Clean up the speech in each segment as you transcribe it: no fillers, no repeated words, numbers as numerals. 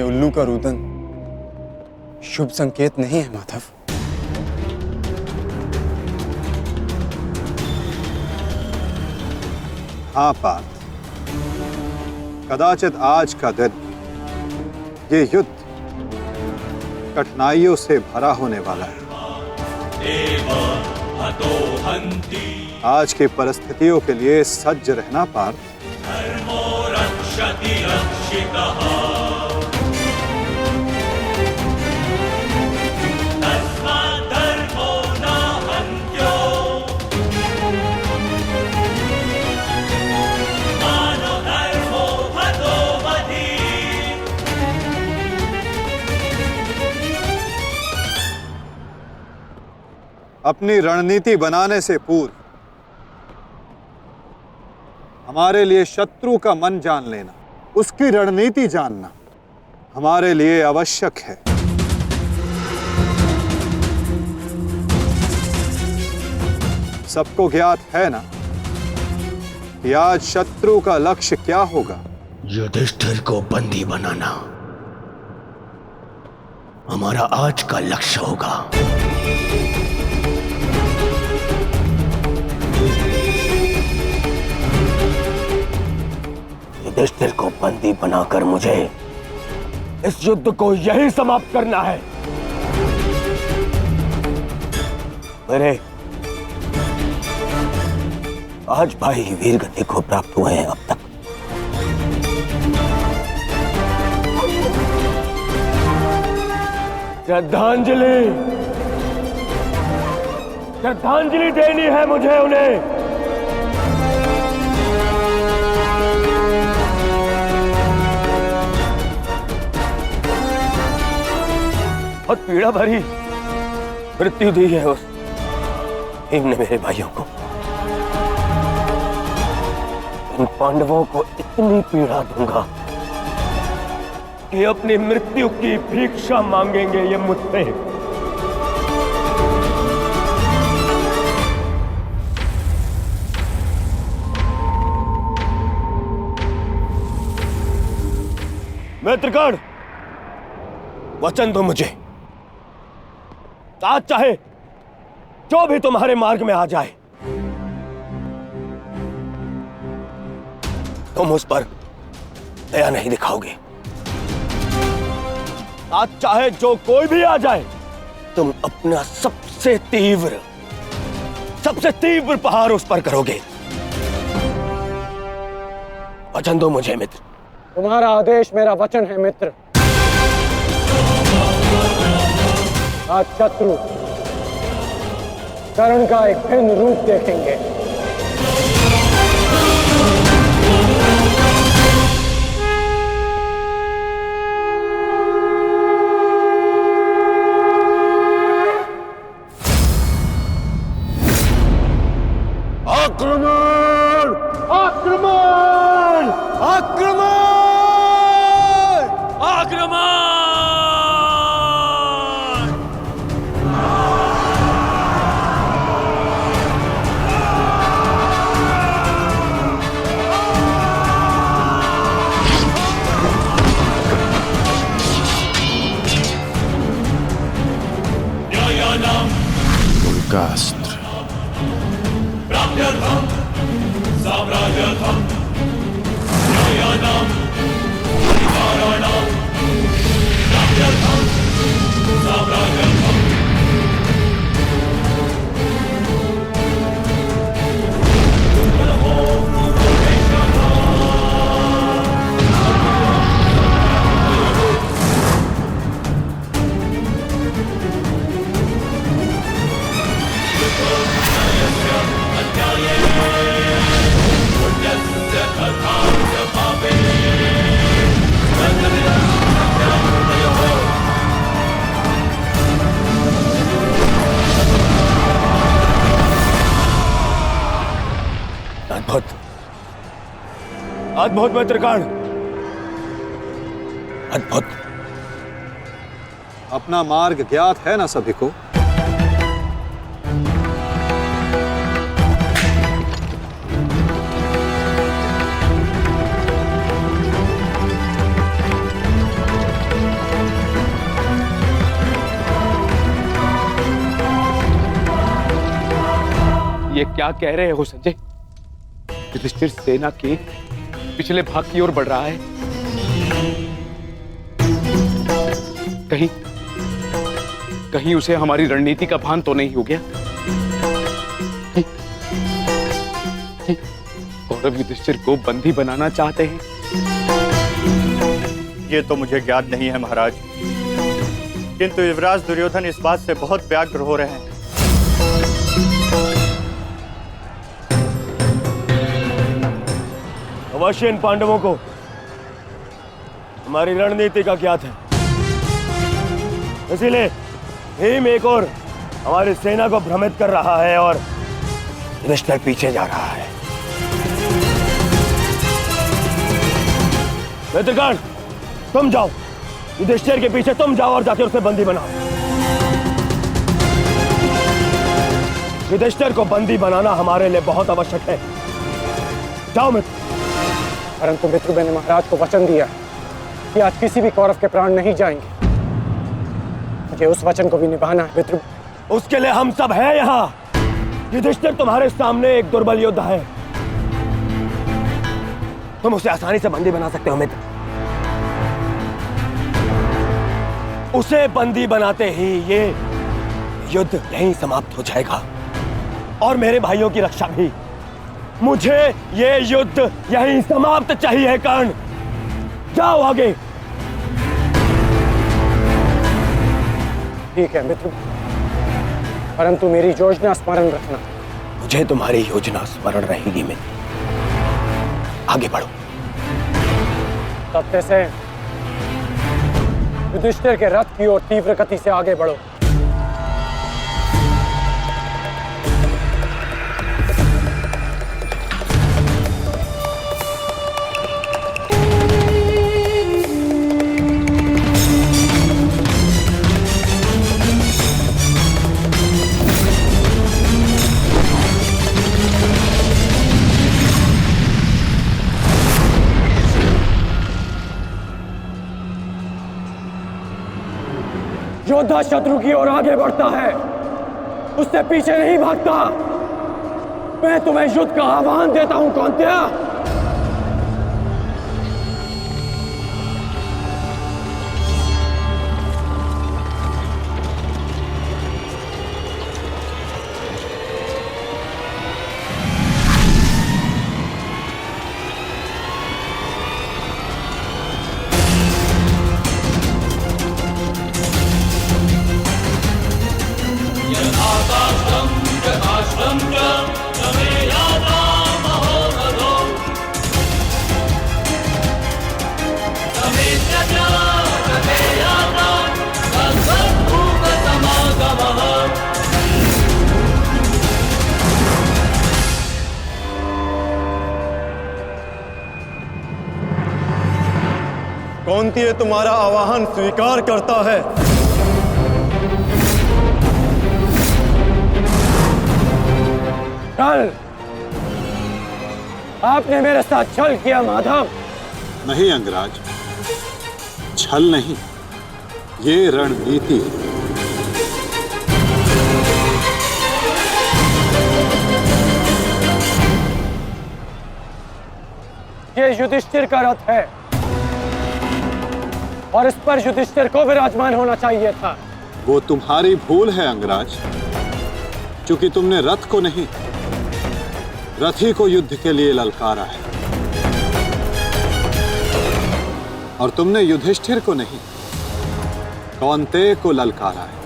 में उल्लू का रुदन शुभ संकेत नहीं है माधव। हाँ पार्थ, कदाचित आज का दिन, ये युद्ध कठिनाइयों से भरा होने वाला है। आज की परिस्थितियों के लिए सज्ज रहना पार्थ। अपनी रणनीति बनाने से पूर्व हमारे लिए शत्रु का मन जान लेना, उसकी रणनीति जानना हमारे लिए आवश्यक है। सबको ज्ञात है ना कि आज शत्रु का लक्ष्य क्या होगा? युधिष्ठिर को बंदी बनाना हमारा आज का लक्ष्य होगा। युधिष्ठिर को बंदी बनाकर मुझे इस युद्ध को यही समाप्त करना है। मेरे आज भाई वीर गति को प्राप्त हुए हैं अब तक। श्रद्धांजलि श्रद्धांजलि देनी है मुझे उन्हें। बहुत पीड़ा भरी मृत्यु दी है उस भीम ने मेरे भाइयों को। इन पांडवों को इतनी पीड़ा दूंगा कि अपनी मृत्यु की भिक्षा मांगेंगे ये मुझसे। मित्रगण, वचन दो मुझे, आज चाहे जो भी तुम्हारे मार्ग में आ जाए तुम उस पर दया नहीं दिखाओगे। आज चाहे जो कोई भी आ जाए तुम अपना सबसे तीव्र प्रहार उस पर करोगे। वचन दो मुझे मित्र। तुम्हारा आदेश मेरा वचन है मित्र। आज शत्रु कर्ण का एक भिन्न रूप देखेंगे। आक्रमण! आक्रमण! आक्रमण! आक्रमण! उनका अस्त्र अद्भुत मित्रगण, अद्भुत। अपना मार्ग ज्ञात है ना सभी को? ये क्या कह रहे हो संजय? युधिष्ठिर सेना के पिछले भाग की ओर बढ़ रहा है। कहीं उसे हमारी रणनीति का भान तो नहीं हो गया? कौरव युधिष्ठिर को बंदी बनाना चाहते हैं? ये तो मुझे ज्ञात नहीं है महाराज, किंतु युवराज दुर्योधन इस बात से बहुत व्यग्र हो रहे हैं। अवश्य इन पांडवों को हमारी रणनीति का ज्ञात है, इसीलिए भीम एक और हमारी सेना को भ्रमित कर रहा है और युधिष्ठिर पीछे जा रहा है। मित्रगण, तुम जाओ, युधिष्ठिर के पीछे तुम जाओ और जाकर उसे बंदी बनाओ। युधिष्ठिर को बंदी बनाना हमारे लिए बहुत आवश्यक है। जाओ मित्र। परंतु मित्र, मैंने महाराज को वचन दिया कि आज किसी भी कौरव के प्राण नहीं जाएंगे। मुझे उस वचन को भी निभाना है मित्र। उसके लिए हम सब हैं यहाँ। युधिष्ठिर तुम्हारे सामने एक दुर्बल योद्धा है, तुम उसे आसानी से बंदी बना सकते हो मित्र। उसे बंदी बनाते ही ये युद्ध यहीं समाप्त हो जाएगा और मेरे भाइयों की रक्षा भी। मुझे ये युद्ध यहीं समाप्त चाहिए। कर्ण, जाओ आगे। ठीक है मित्र, परंतु मेरी योजना स्मरण रखना। मुझे तुम्हारी योजना स्मरण रहेगी मित्र। आगे बढ़ो। तब से युधिष्ठिर के रथ की ओर तीव्र गति से आगे बढ़ो। योद्धा शत्रु की ओर आगे बढ़ता है, उससे पीछे नहीं भागता। मैं तुम्हें युद्ध का आह्वान देता हूं कौंतेय। कौंतेय तुम्हारा आवाहन स्वीकार करता है। कल आपने मेरे साथ छल किया माधव। नहीं अंगराज, छल नहीं, ये रणनीति है। ये युधिष्ठिर का रथ है और इस पर युधिष्ठिर को विराजमान होना चाहिए था। वो तुम्हारी भूल है अंगराज, क्योंकि तुमने रथ को नहीं, रथी को युद्ध के लिए ललकारा है। और तुमने युधिष्ठिर को नहीं, कौंतेय को ललकारा है,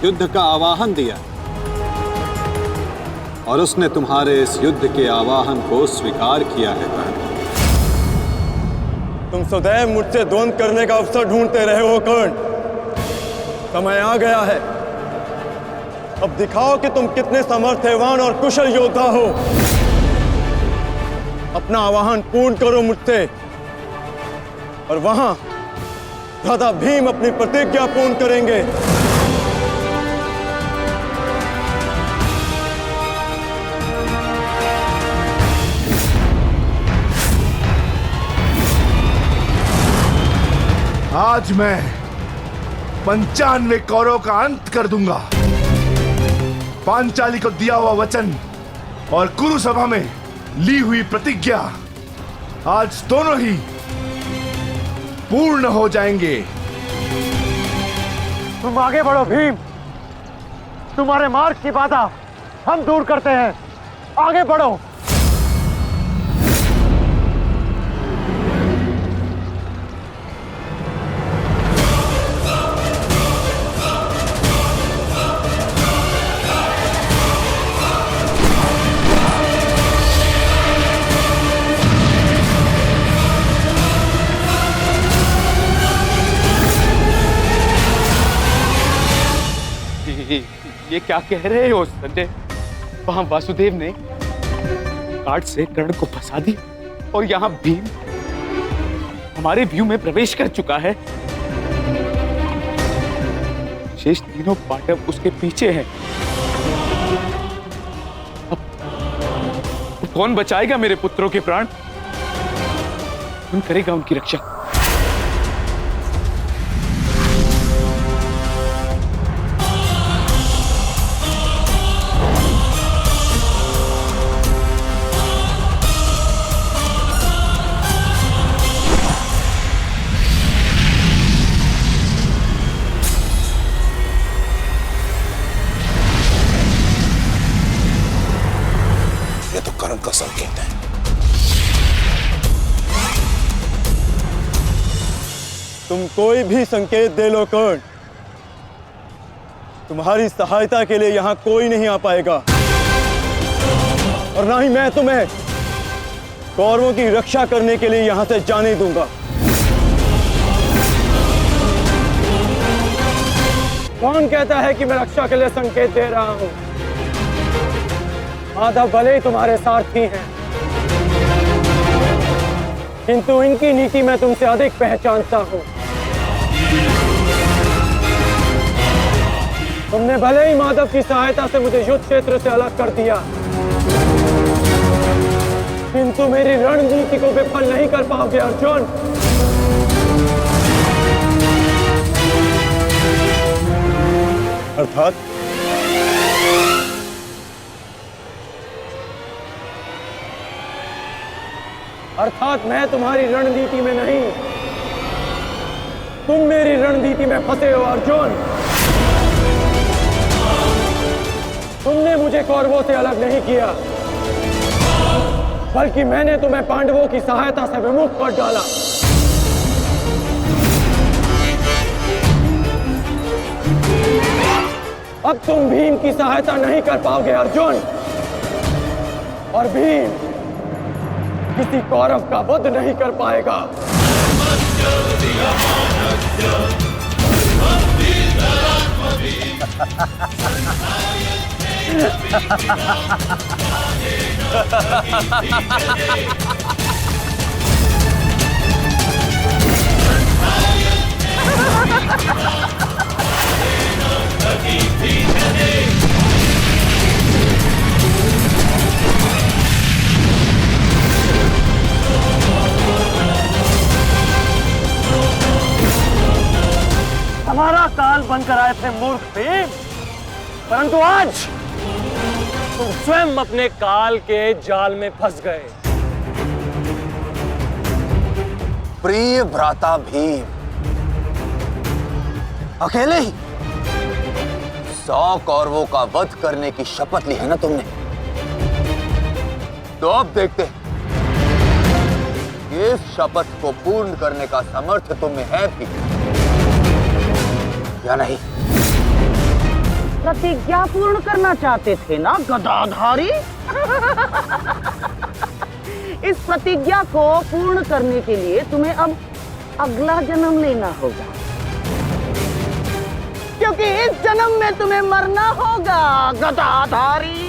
युद्ध का आवाहन दिया और उसने तुम्हारे इस युद्ध के आवाहन को स्वीकार किया है। कर्ण, तुम सदैव मुझसे द्वंद्व करने का अवसर ढूंढते रहे हो कर्ण। समय आ गया है, अब दिखाओ कि तुम कितने समर्थवान और कुशल योद्धा हो। अपना आवाहन पूर्ण करो मुझसे और वहां दादा भीम अपनी प्रतिज्ञा पूर्ण करेंगे। आज मैं 95 कौरवों का अंत कर दूंगा। पांचाली को दिया हुआ वचन और कुरु सभा में ली हुई प्रतिज्ञा आज दोनों ही पूर्ण हो जाएंगे। तुम आगे बढ़ो भीम, तुम्हारे मार्ग की बाधा हम दूर करते हैं, आगे बढ़ो। ये क्या कह रहे हो संजय? वहां वासुदेव ने काट से कर्ण को फंसा दिया और यहाँ भीम हमारे व्यू में प्रवेश कर चुका है। शेष तीनों पांडव उसके पीछे हैं। अब कौन बचाएगा मेरे पुत्रों के प्राण? कौन करेगा उनकी रक्षा? का संकेत है। तुम कोई भी संकेत दे लो कर्ण, तुम्हारी सहायता के लिए यहां कोई नहीं आ पाएगा और ना ही मैं तुम्हें कौरवों की रक्षा करने के लिए यहां से जाने दूंगा। कौन कहता है कि मैं रक्षा के लिए संकेत दे रहा हूं? माधव भले ही तुम्हारे सारथी हैं, किंतु इनकी नीति मैं तुमसे अधिक पहचानता हूं। तुमने भले ही माधव की सहायता से मुझे युद्ध क्षेत्र से अलग कर दिया, किंतु मेरी रणनीति को विफल नहीं कर पाओगे अर्जुन। अर्थात मैं तुम्हारी रणनीति में नहीं, तुम मेरी रणनीति में फंसे हो अर्जुन। तुमने मुझे कौरवों से अलग नहीं किया, बल्कि मैंने तुम्हें पांडवों की सहायता से विमुख कर डाला। अब तुम भीम की सहायता नहीं कर पाओगे अर्जुन, और भीम किसी कौरव का वध नहीं कर पाएगा। हमारा काल बनकर आए थे मूर्ख भीम, परंतु आज तुम स्वयं अपने काल के जाल में फंस गए। प्रिय भ्राता भीम, अकेले ही 100 कौरवों का वध करने की शपथ ली है ना तुमने? तो अब देखते हैं कि इस शपथ को पूर्ण करने का सामर्थ्य तुम में है भी या नहीं। प्रतिज्ञा पूर्ण करना चाहते थे ना गदाधारी? इस प्रतिज्ञा को पूर्ण करने के लिए तुम्हें अब अगला जन्म लेना होगा, क्योंकि इस जन्म में तुम्हें मरना होगा गदाधारी।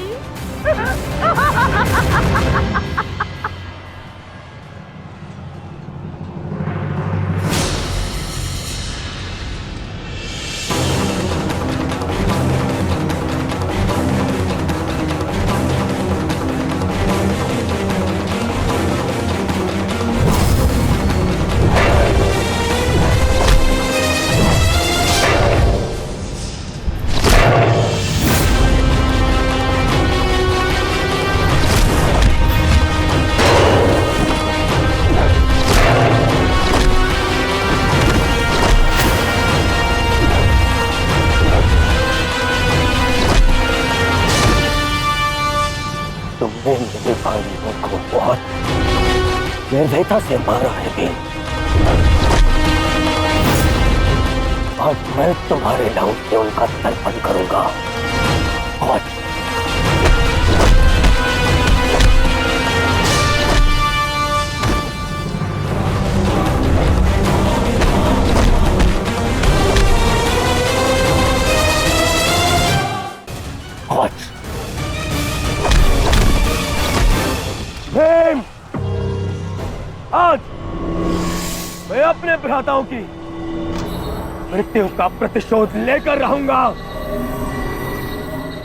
निर्दयता से मारा है भीम। आज मैं तुम्हारे नाम से उनका तर्पण करूंगा। और भीम, आज मैं अपने भ्राताओं की मृत्यु का प्रतिशोध लेकर रहूंगा।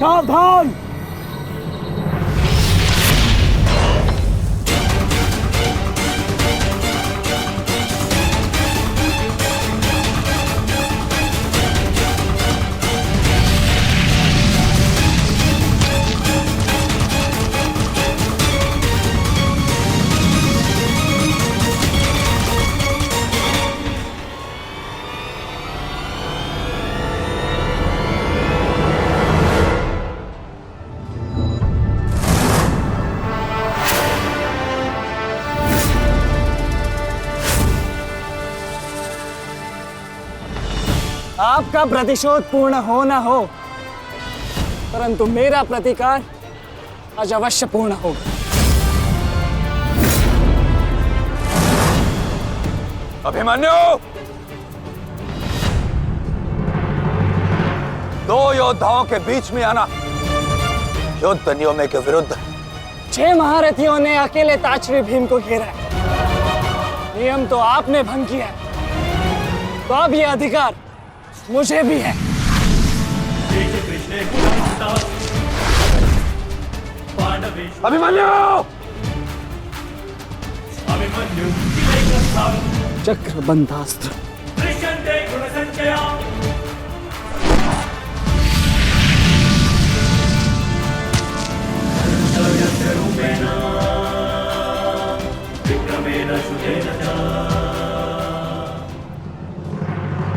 सावधान! आपका प्रतिशोध पूर्ण हो ना हो, परंतु मेरा प्रतिकार आज अवश्य पूर्ण होगा। अभिमन्यु, दो योद्धाओं के बीच में आना युद्ध नियमों के विरुद्ध। 6 महारथियों ने अकेले ताचरी भीम को घेरा है। नियम तो आपने भंग किया है, तो अब यह अधिकार मुझे भी है। अभिमन्यु! चक्रबंधास्त्र।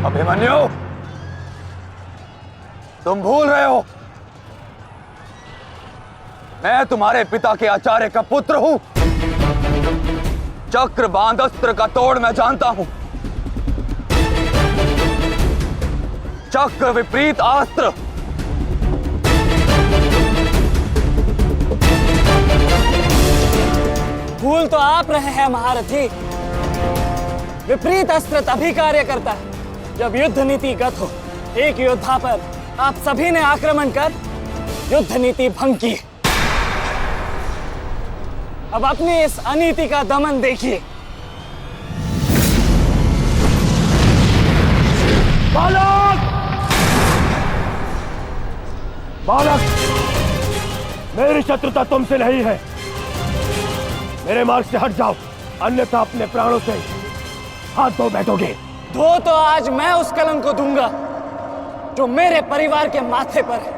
अभिमन्यु, तुम भूल रहे हो, मैं तुम्हारे पिता के आचार्य का पुत्र हूं। चक्रबांध अस्त्र का तोड़ मैं जानता हूं। चक्र विपरीत अस्त्र भूल तो आप रहे हैं महारथी। विपरीत अस्त्र तभी कार्य करता है जब युद्ध नीति गत हो। एक योद्धा पर आप सभी ने आक्रमण कर युद्ध नीति भंग की। अब अपनी इस अनीति का दमन देखिए। बालक! बालक! मेरी शत्रुता तुमसे नहीं है। मेरे मार्ग से हट जाओ, अन्यथा अपने प्राणों से हाथ धो बैठोगे। धो तो आज मैं उस कलंक को दूंगा जो मेरे परिवार के माथे पर है,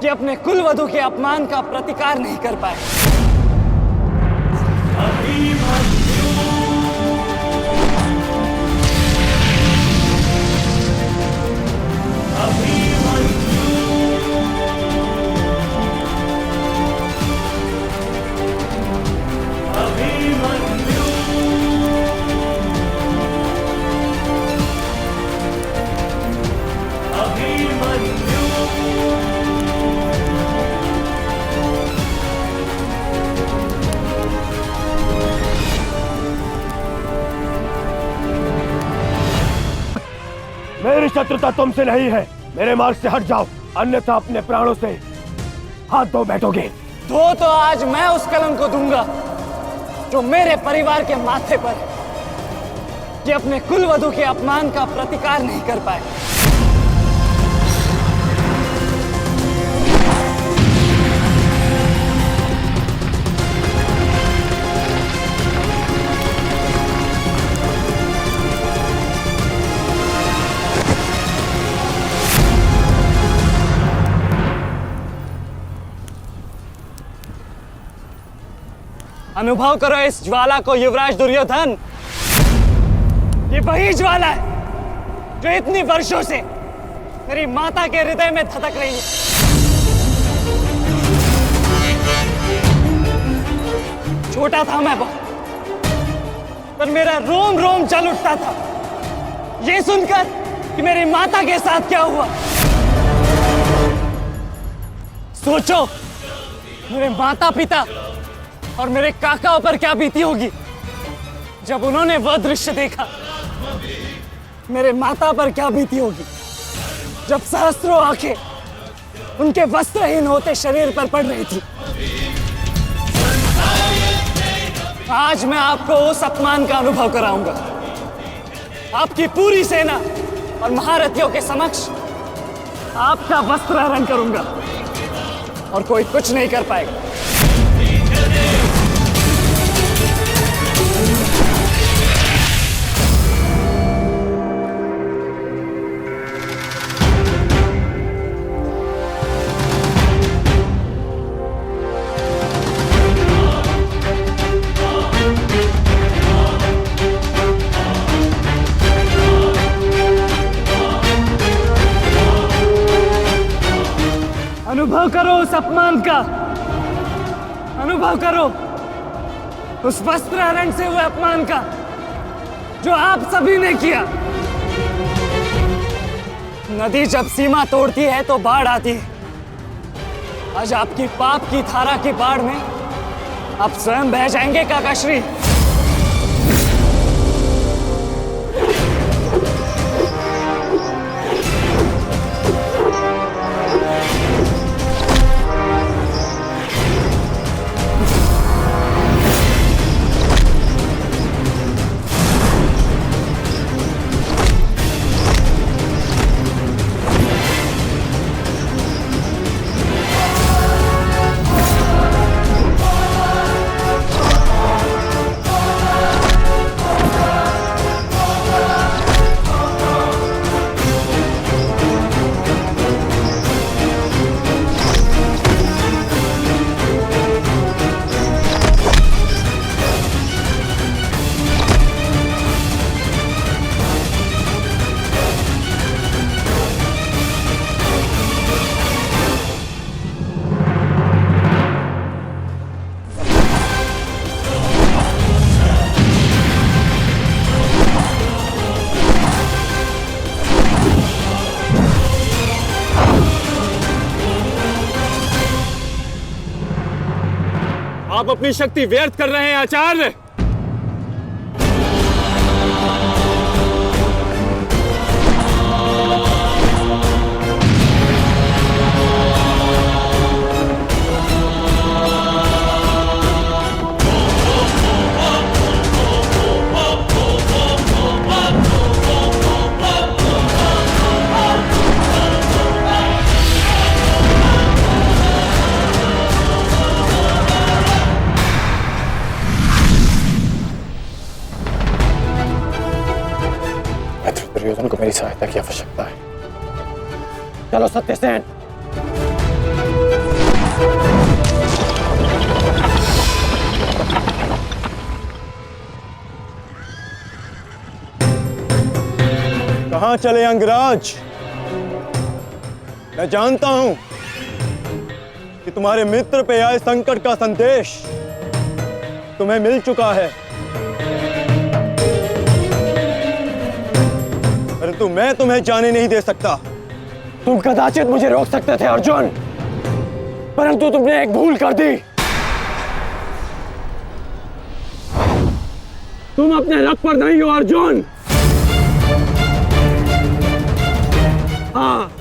कि अपने कुलवधू के अपमान का प्रतिकार नहीं कर पाए। मेरी शत्रुता तुमसे नहीं है। मेरे मार्ग से हट जाओ, अन्यथा अपने प्राणों से हाथ धो बैठोगे। धो तो आज मैं उस कलंक को दूंगा जो मेरे परिवार के माथे पर है, कि अपने कुलवधू के अपमान का प्रतिकार नहीं कर पाए। अनुभव करो इस ज्वाला को युवराज दुर्योधन। ये वही ज्वाला है जो इतनी वर्षों से मेरी माता के हृदय में धधक रही है। छोटा था मैं बहुत, पर मेरा रोम रोम जल उठता था ये सुनकर कि मेरी माता के साथ क्या हुआ। सोचो मेरे माता पिता और मेरे काकाओं पर क्या बीती होगी जब उन्होंने वह दृश्य देखा। मेरे माता पर क्या बीती होगी जब सहस्त्रों आंखें उनके वस्त्रहीन होते शरीर पर पड़ रही थी। आज मैं आपको उस अपमान का अनुभव कराऊंगा। आपकी पूरी सेना और महारथियों के समक्ष आपका वस्त्र हरण करूंगा और कोई कुछ नहीं कर पाएगा। अनुभव करो उस अपमान का, अनुभव करो उस वस्त्र हरण से हुए अपमान का जो आप सभी ने किया। नदी जब सीमा तोड़ती है तो बाढ़ आती है। आज आपकी पाप की धारा की बाढ़ में आप स्वयं बह जाएंगे काकाश्री। आप अपनी शक्ति व्यर्थ कर रहे हैं आचार्य। दुर्योधन को मेरी सहायता की आवश्यकता है। चलो सत्यसेन। कहां चले अंगराज? मैं जानता हूं कि तुम्हारे मित्र पे आए संकट का संदेश तुम्हें मिल चुका है, परंतु मैं तुम्हें जाने नहीं दे सकता। तुम कदाचित मुझे रोक सकते थे अर्जुन, परंतु तुमने एक भूल कर दी। तुम अपने रथ पर नहीं हो अर्जुन। हाँ,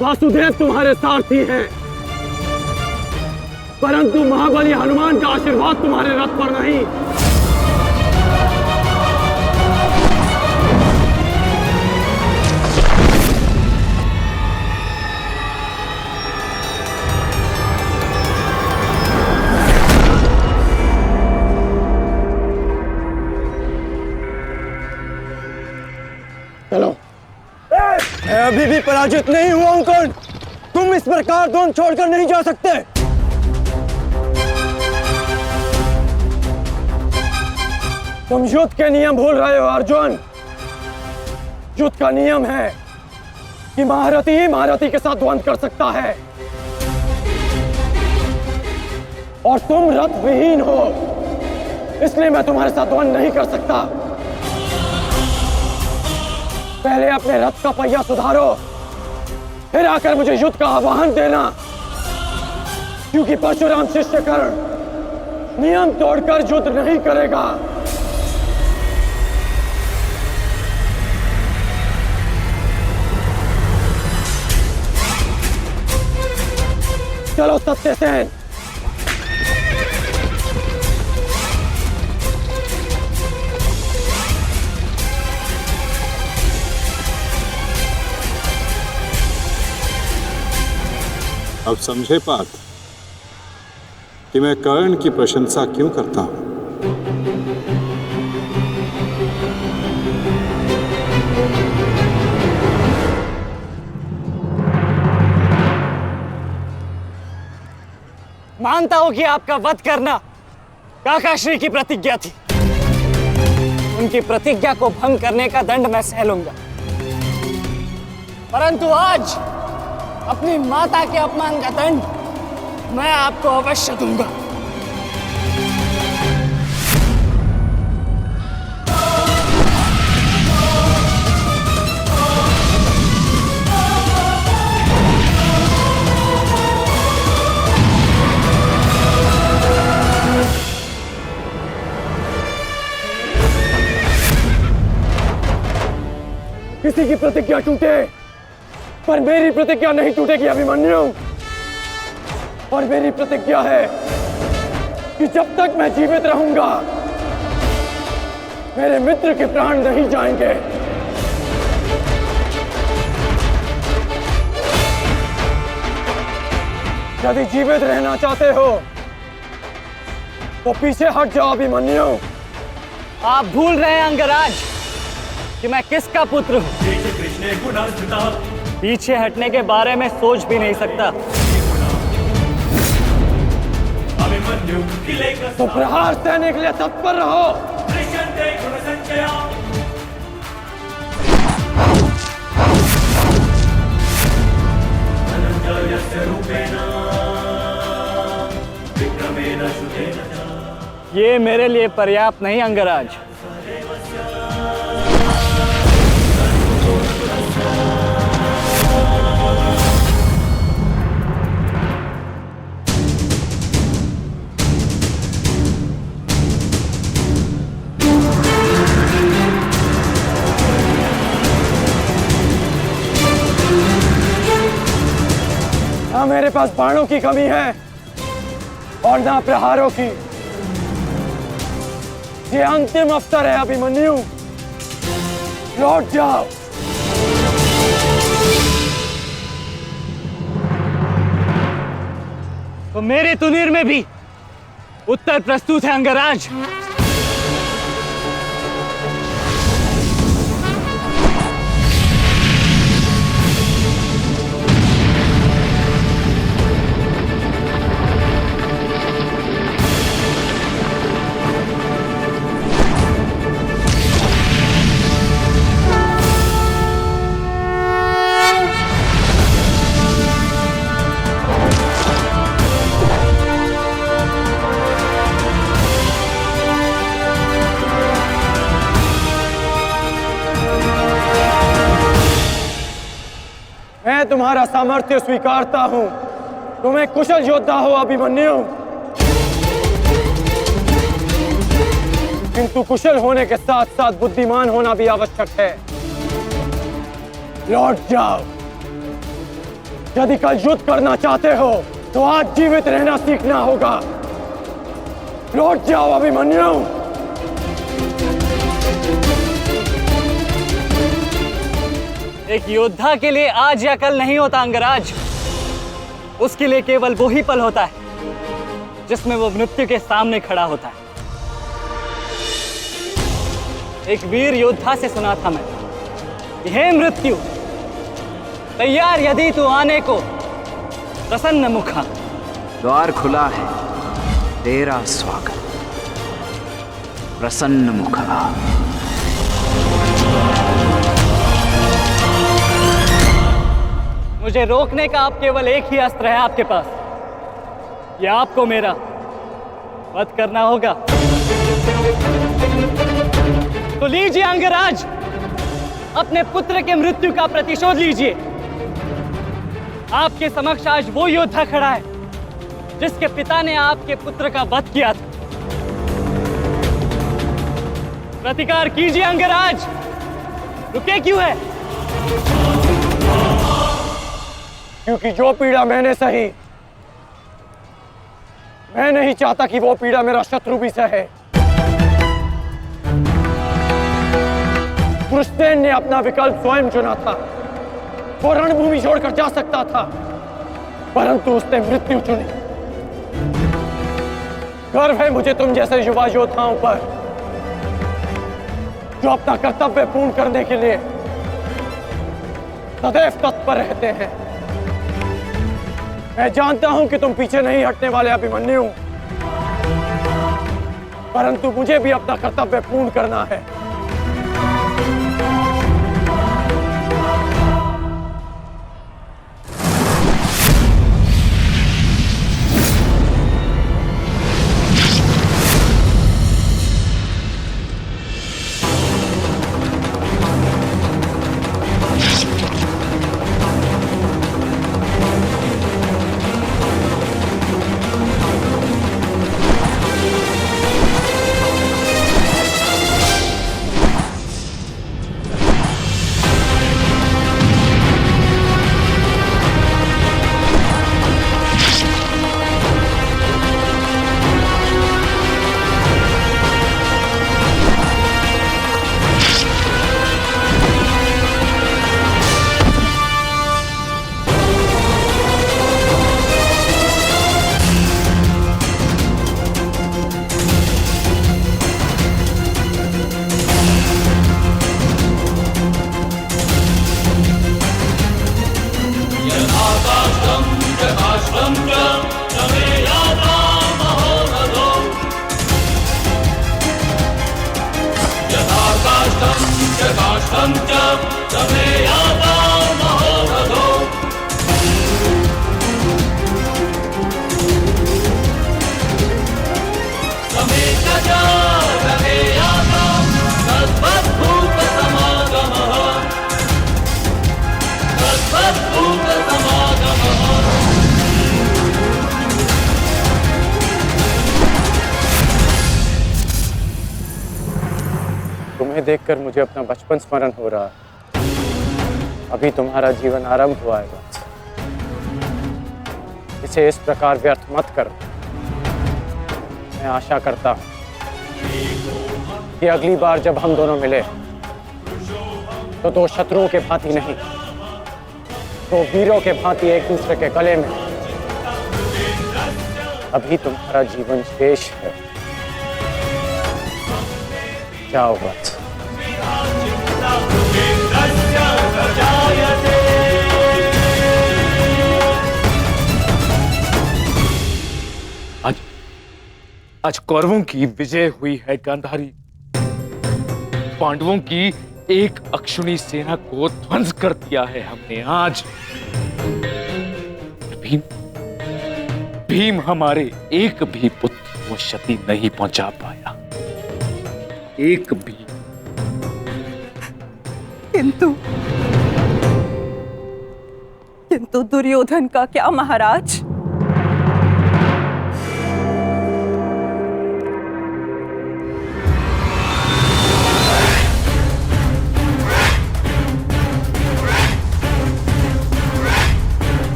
वासुदेव तुम्हारे सारथी हैं, परंतु महाबली हनुमान का आशीर्वाद तुम्हारे रथ पर नहीं। चलो। मैं अभी भी पराजित नहीं हुआ हूं कर्ण। तुम इस प्रकार द्रोण छोड़कर नहीं जा सकते। तुम युद्ध के नियम भूल रहे हो अर्जुन। युद्ध का नियम है कि महारथी ही महारथी के साथ द्वंद्व कर सकता है, और तुम रथ विहीन हो। इसलिए मैं तुम्हारे साथ द्वंद्व नहीं कर सकता। पहले अपने रथ का पहिया सुधारो, फिर आकर मुझे युद्ध का आह्वान देना, क्योंकि परशुराम शिष्य कर्ण नियम तोड़कर युद्ध नहीं करेगा। चलो सत्यसेन। अब समझे पार्थ कि मैं कर्ण की प्रशंसा क्यों करता हूं। मानता हूं कि आपका वध करना काकाश्री की प्रतिज्ञा थी। उनकी प्रतिज्ञा को भंग करने का दंड मैं सह लूंगा, परंतु आज अपनी माता के अपमान का दंड मैं आपको अवश्य दूंगा। किसी की प्रतिज्ञा टूटे पर मेरी प्रतिज्ञा नहीं टूटेगी अभिमन्यु। और मेरी प्रतिज्ञा है कि जब तक मैं जीवित रहूंगा मेरे मित्र के प्राण नहीं जाएंगे। यदि जीवित रहना चाहते हो तो पीछे हट जाओ अभिमन्यु। आप भूल रहे हैं अंगराज कि मैं किसका पुत्र हूं। पीछे हटने के बारे में सोच भी नहीं सकता। तो प्रहार सहने के लिए तत्पर रहो। ये मेरे लिए पर्याप्त नहीं अंगराज। ना मेरे पास बाणों की कमी है और ना प्रहारों की। ये अंतिम अवसर है अभिमन्यु, लौट जाओ। तो मेरे तुनीर में भी उत्तर प्रस्तुत है अंगराज। मैं तुम्हारा सामर्थ्य स्वीकारता हूं। तुम एक कुशल योद्धा हो अभिमन्यु, किंतु कुशल होने के साथ साथ बुद्धिमान होना भी आवश्यक है। लौट जाओ। यदि कल युद्ध करना चाहते हो तो आज जीवित रहना सीखना होगा। लौट जाओ अभिमन्यु। एक योद्धा के लिए आज या कल नहीं होता अंगराज। उसके लिए केवल वो ही पल होता है जिसमें वो मृत्यु के सामने खड़ा होता है। एक वीर योद्धा से सुना था मैं, हे मृत्यु, तैयार यदि तू आने को, प्रसन्न मुखा। द्वार खुला है, तेरा स्वागत, प्रसन्न मुखा। मुझे रोकने का अब केवल एक ही अस्त्र है आपके पास। ये आपको मेरा वध करना होगा। तो लीजिए अंगराज, अपने पुत्र के मृत्यु का प्रतिशोध लीजिए। आपके समक्ष आज वो योद्धा खड़ा है जिसके पिता ने आपके पुत्र का वध किया था। प्रतिकार कीजिए अंगराज, रुके क्यों है? क्योंकि जो पीड़ा मैंने सही, मैं नहीं चाहता कि वो पीड़ा मेरा शत्रु भी सहे। कृष्ण ने अपना विकल्प स्वयं चुना था। वो रणभूमि छोड़कर जा सकता था, परंतु उसने मृत्यु चुनी। गर्व है मुझे तुम जैसे युवा योद्धाओं पर, जो अपना कर्तव्य पूर्ण करने के लिए सदैव तत्पर रहते हैं। मैं जानता हूं कि तुम पीछे नहीं हटने वाले अभिमन्यु, परंतु मुझे भी अपना कर्तव्य पूर्ण करना है। तुम्हें देखकर मुझे अपना बचपन स्मरण हो रहा है। अभी तुम्हारा जीवन आरंभ हुआ है, इसे इस प्रकार व्यर्थ मत करो। मैं आशा करता हूं कि अगली बार जब हम दोनों मिले तो दो शत्रुओं के भांति नहीं, दो वीरों के भांति एक दूसरे के गले में। अभी तुम्हारा जीवन शेष है, जाओ बस। आज कौरवों की विजय हुई है गांधारी। पांडवों की एक अक्षुणी सेना को ध्वंस कर दिया है हमने आज। भीम हमारे एक भी पुत्र को क्षति नहीं पहुंचा पाया, एक भी। किंतु दुर्योधन का क्या महाराज?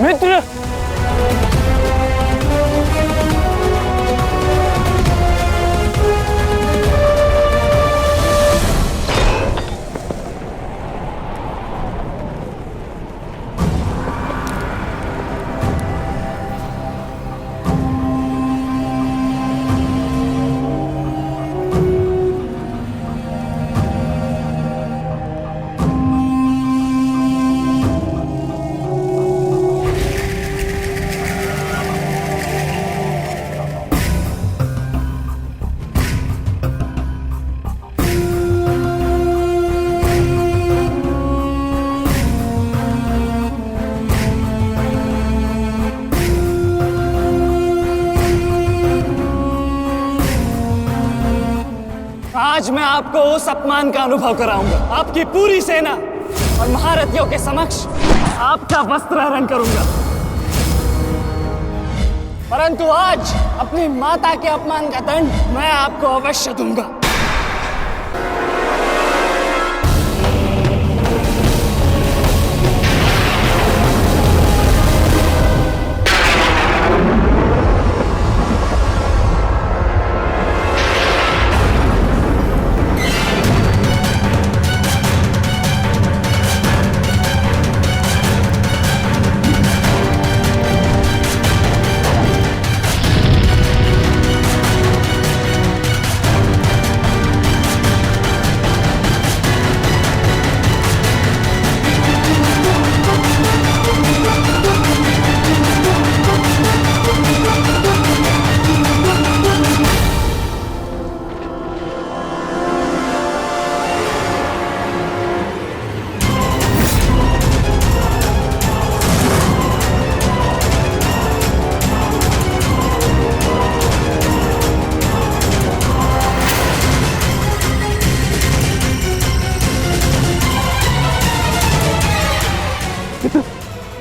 मित्र, आज मैं आपको उस अपमान का अनुभव कराऊंगा। आपकी पूरी सेना और महारथियों के समक्ष आपका वस्त्रहरण करूंगा। परंतु आज अपनी माता के अपमान का दंड मैं आपको अवश्य दूंगा।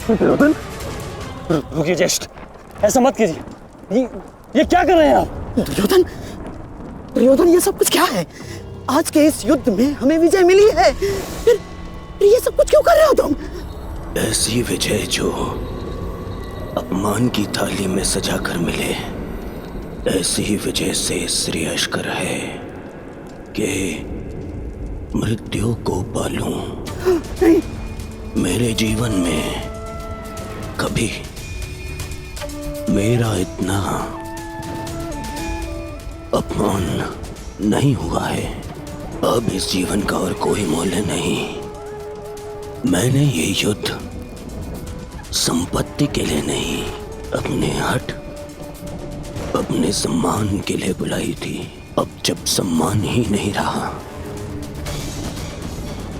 दुर्योधन, रुकिए ज्येष्ठ, ऐसा मत कीजिए। ये क्या कर रहे हैं आप? दुर्योधन, दुर्योधन, ये सब कुछ क्या है? आज के इस युद्ध में हमें विजय मिली है, फिर ये सब कुछ क्यों कर रहे हो तुम? ऐसी विजय जो अपमान की थाली में सजा कर मिले, ऐसी ही विजय से श्रेयस्कर है कि मृत्यु को पालूं। नहीं। मेरे जीवन में कभी मेरा इतना अपमान नहीं हुआ है। अब इस जीवन का और कोई मूल्य नहीं। मैंने ये युद्ध संपत्ति के लिए नहीं, अपने हट, अपने सम्मान के लिए बुलाई थी। अब जब सम्मान ही नहीं रहा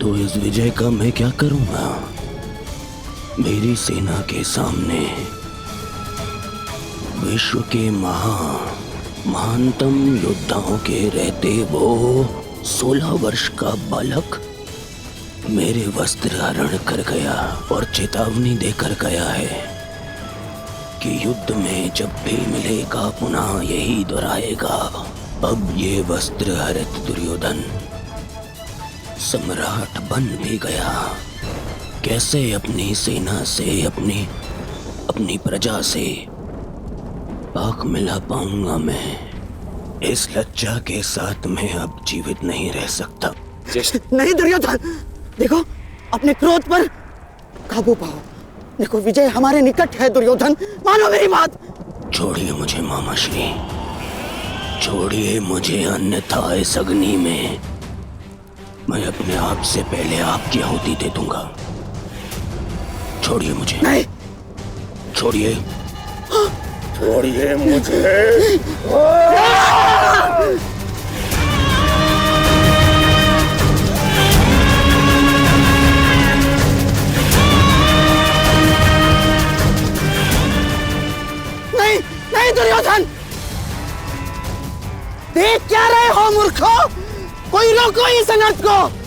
तो इस विजय का मैं क्या करूंगा? मेरी सेना के सामने विश्व के महानतम योद्धाओं के रहते वो 16 वर्ष का बालक मेरे वस्त्र हरण कर गया और चेतावनी देकर गया है कि युद्ध में जब भी मिलेगा पुनः यही दोहराएगा। अब ये वस्त्र हरित दुर्योधन सम्राट बन भी गया। कैसे अपनी सेना से, अपनी प्रजा से आंख मिला पाऊंगा मैं? इस लज्जा के साथ मैं अब जीवित नहीं रह सकता। नहीं दुर्योधन, देखो अपने क्रोध पर काबू पाओ। देखो विजय हमारे निकट है दुर्योधन, मानो मेरी बात। छोड़िए मुझे मामाश्री, छोड़िए मुझे, अन्यथा इस अग्नि में मैं अपने आप से पहले आपकी आहुति दे दूंगा। छोड़िए मुझे। नहीं। छोड़िए। छोड़िए मुझे। नहीं, नहीं दुर्योधन, देख क्या रहे हो मूर्खों? कोई रोको इस अनर्थ को।